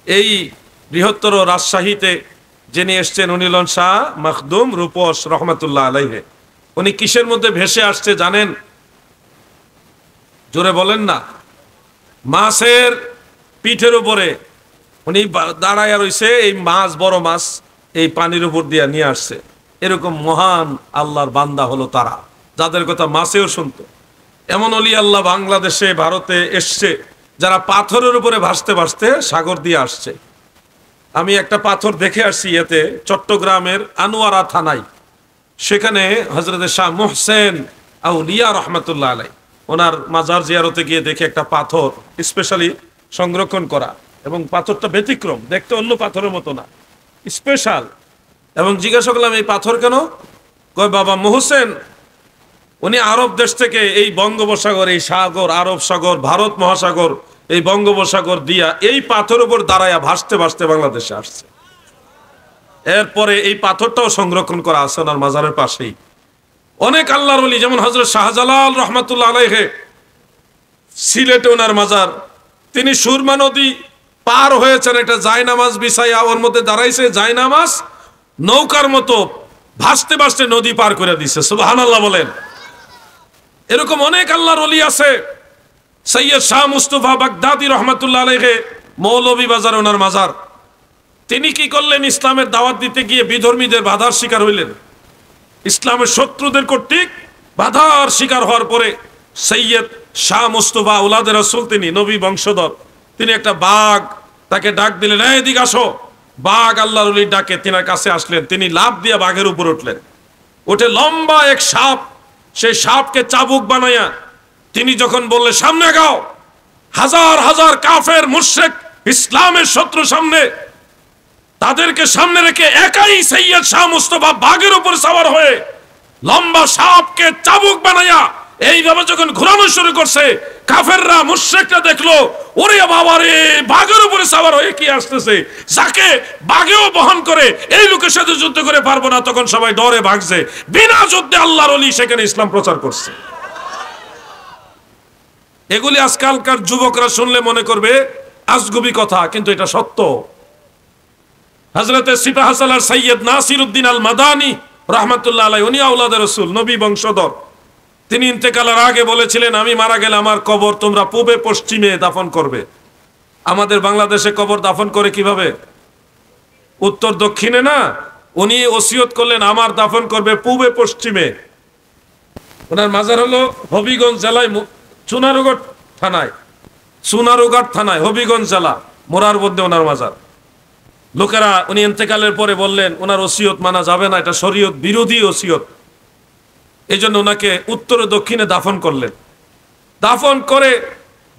এই বৃহত্তর রাজশাহীতে যিনি এসছেন উনি হলেন শাহ মখদুম রূপস রহমতুল্লাহ আলাইহে। উনি কিসের মধ্যে ভেসে আসছে জানেন? জোরে বলেন না। মাছের পিঠের উপরে উনি দাঁড়ায় রইছে, এই মাছ, বড় মাছ এই পানির উপর দিয়ে নিয়ে আসছে। এরকম মহান আল্লাহর বান্দা হলো তারা, যাদের কথা মাছেও শুনতো। এমন অলি আল্লাহ বাংলাদেশে, ভারতে এসছে, যারা পাথরের উপরে ভাসতে ভাসতে সাগর দিয়ে আসছে। আমি একটা পাথর দেখে আসছি এতে, চট্টগ্রামের আনোয়ারা থানায়। সেখানে হযরত শাহ মোহসেন আউলিয়া রহমতুল্লাহ আলাই, ওনার মাজার জিয়ারতে গিয়ে দেখে একটা পাথর স্পেশালি সংরক্ষণ করা, এবং পাথরটা ব্যতিক্রম, দেখতে অন্য পাথরের মতো না, স্পেশাল। এবং জিজ্ঞাসা করলাম এই পাথর কেন? কয় বাবা মোহসেন উনি আরব দেশ থেকে এই বঙ্গোপসাগর, এই সাগর, আরব সাগর, ভারত মহাসাগর, এই বঙ্গোপসাগর দিয়া এই পাথর উপর দাঁড়ায়া ভাসতে ভাসতে বাংলাদেশে আসছে। এরপরে এই পাথরটাও সংরক্ষণ করা আছে ওনার মাজারের পাশেই। অনেক আল্লাহর ওলি, যেমন হযরত শাহজালাল রহমাতুল্লাহ আলাইহি, সিলেটে ওনার মাজার। তিনি সুরমা নদী পার হয়েছেন, একটা জায়নামাজ বিছাইয়া ওর মধ্যে দাঁড়াইছে, জায়নামাজ নৌকার মতো ভাসতে ভাসতে নদী পার করে দিছে। সুবহানাল্লাহ বলেন। এরকম অনেক আল্লাহর ওলি আছে। সৈয়দ শাহ মুস্তফা বাগদাদি রহমাতুল্লাহ আলাইহি, মৌলভী বাজার ওনার মাজার। তিনি কি করলেন? ইসলামের দাওয়াত দিতে গিয়ে বিধর্মীদের বাধার শিকার হইলেন। ইসলামের শত্রুদের কর্তৃক বাধার শিকার হওয়ার পরে সৈয়দ শাহ মুস্তফা উলাদে রাসূল, তিনি নবী বংশধর, তিনি একটা বাঘ তাকে ডাক দিলেন, এদিকে আসো। বাঘ আল্লাহর ওলির ডাকে তিনার কাছে আসলেন। তিনি লাফ দিয়ে বাঘের উপর উঠলেন। উঠে লম্বা এক সাপ, সেই সাপকে চাবুক বানাইয়া তিনি যখন বললেন সামনে গাও, হাজার হাজার কাফের মুশরিক ইসলামের শত্রু সামনে, তাদেরকে সামনে রেখে একাই সৈয়দ শাহ মুস্তফা বাঘের উপর সওয়ার হয়ে লম্বা সাপকে চাবুক বানাইয়া এইভাবে যখন ঘোরানো শুরু করছে, কাফেররা মুশরিকরা দেখলো, ওরে বাবা রে, বাঘের উপরে সওয়ার হয়ে কি আসতেছে, যাকে বাঘেও বহন করে, এই লোকের সাথে যুদ্ধ করে পারবো না। তখন সবাই ডরে ভাগছে। বিনা যুদ্ধে আল্লাহর ওলি সেখানে ইসলাম প্রচার করছে। এগুলি আজকালকার যুবকরা শুনলে মনে করবে আজগুবি কথা, কিন্তু এটা সত্য। হযরত সিপাহ সালার সৈয়দ নাসির উদ্দিন আল মাদানী রহমতুল্লাহ আলাইহি, উনি আওলাদে রাসূল, নবী বংশধর। তিনি ইন্তেকালের আগে বলেছিলেন, আমি মারা গেলে আমার কবর তোমরা পূবে পশ্চিমে দাফন করবে। আমাদের বাংলাদেশে কবর দাফন করে কিভাবে? উত্তর দক্ষিণে না। উনি ওসিয়ত করলেন আমার দাফন করবে পূবে পশ্চিমে। ওনার মাজার হলো হবিগঞ্জ জেলায়, চুনারুঘাট থানায়, চুনারুঘাট থানায়, হবিগঞ্জ জেলা, মোরার মধ্যে ওনার মাজার। লোকেরা, উনি ইন্তেকালের পরে বললেন ওনার ওসিয়ত মানা যাবে না, এটা শরীয়ত বিরোধী ওসিয়ত। এই জন্য ওনাকে উত্তরে দক্ষিণে দাফন করলেন। দাফন করে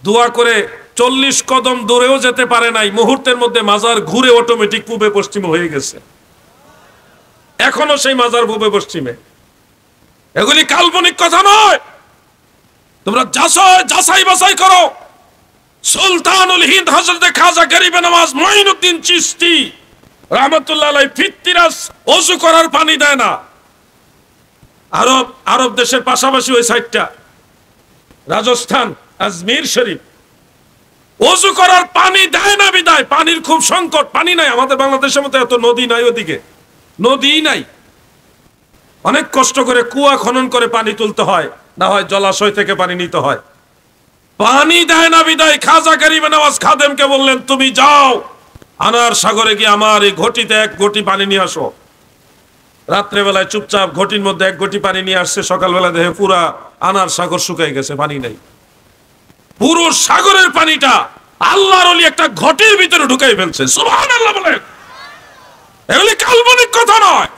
দোয়া করে 40 কদম দূরেও যেতে পারে নাই, মুহূর্তের মধ্যে মাজার ঘুরে অটোমেটিক পূবে পশ্চিমে হয়ে গেছে। এখনো সেই মাজার পূবে পশ্চিমে। এগুলি কাল্পনিক কথা নয়, তোমরা যাচাই বাছাই করো। সুলতানুল হিন্দ হযরত খাজা গরিবে নওয়াজ মঈনুদ্দিন চিশতি রহমতুল্লাহ আলাইহি ফিতরাস ওযু করার পানি দেয় না। আরব দেশের পাশাপাশি ওই সাইডটা রাজস্থান, আজমির শরীফ, ওযু করার পানি দেয় না বিদায় পানির খুব সংকট, পানি নাই। আমাদের বাংলাদেশের মতো এত নদী নাই, ওদিকে নদী নাই। অনেক কষ্ট করে কুয়া খনন করে পানি তুলতে হয়, না হয় জলাশয় থেকে পানি নিতে হয়। পানি দেয় না বিদায় খাজা গরিবে নওয়াজ খাদেমকে বললেন, তুমি যাও আনার সাগরে গিয়ে আমার এই ঘটিতে 1 ঘটি পানি নিয়ে আসো। রাত্রেবেলায় চুপচাপ ঘটির মধ্যে 1 ঘটি পানি নিয়ে আসছে। সকালবেলা দেখে পুরা আনার সাগর শুকাই গেছে, পানি নাই। পুরো সাগরের পানিটা আল্লাহর ওলি একটা ঘটির ভিতরে ঢুকাই ফেলছে। সুবহানাল্লাহ বলেন। এগুলি কাল্পনিক কথা নয়,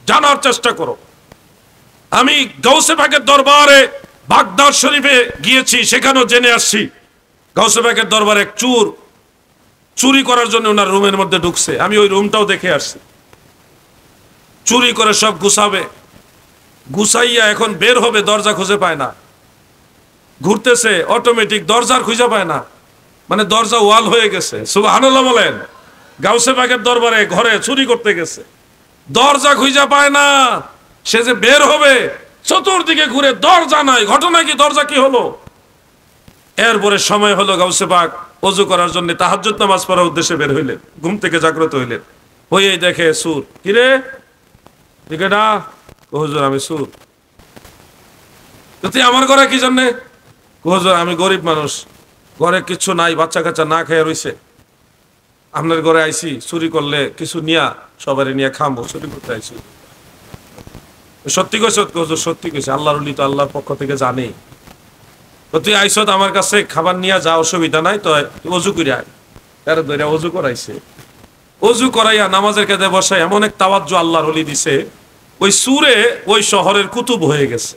জানার চেষ্টা করো। আমি গাউসে পাকের দরবারে বাগদাদ শরীফে গিয়েছি, সেখানেও জেনে আসছি গাউসে পাকের দরবারে এক চোর চুরি করার জন্য ওনার রুমের মধ্যে ঢুকছে। আমি ওই রুমটাও দেখে আসছি। চুরি করে সব গুছাবে, গুছাইয়া এখন বের হবে, দরজা খুঁজে পায় না। ঘুরতেছে অটোমেটিক, দরজার খুঁজে পায় না, মানে দরজা ওয়াল হয়ে গেছে। সুবহানাল্লাহ বলেন। গাউসে পাকের দরবারে ঘরে চুরি করতে গেছে, দরজা খুঁজে পায় না। সে যে বের হবে, চতুর্দিকে ঘুরে দরজা নাই। ঘটনা কি? দরজা কি হলো? এরপরে সময় হলো, গাউসে পাক ওযু করার জন্য তাহাজ্জুদ নামাজ পড়ার উদ্দেশ্যে বের হইলেন, ঘুম থেকে জাগ্রত হইলেন, হয়ে দেখে সুর। কিরে দিকেটা? হুজুর আমি সুর। তুই আমার ঘরে কি জন্যে? হুজুর আমি গরিব মানুষ, ঘরে কিছু নাই, বাচ্চা কাচ্চা না খেয়ে রইছে, আপনার ঘরে আইছি, চুরি করলে কিছু নিয়া সবারই নিয়ে খামো, চুরি করতে আইছি। সত্যি কইছ? হুজুর সত্যি কইছে, আল্লাহর ওলি তো আল্লাহর পক্ষ থেকে জানে। তো তুই আইসত আমার কাছে, খাবার নিয়ে যা, অসুবিধা নাই, তো অজু করে আয়। তার ধরে অজু করাইছে, অজু করাইয়া নামাজের কাজে বসায় এমন এক তাওয়াজ্জু আল্লাহর ওলি দিছে, ওই সুরে ওই শহরের কুতুব হয়ে গেছে।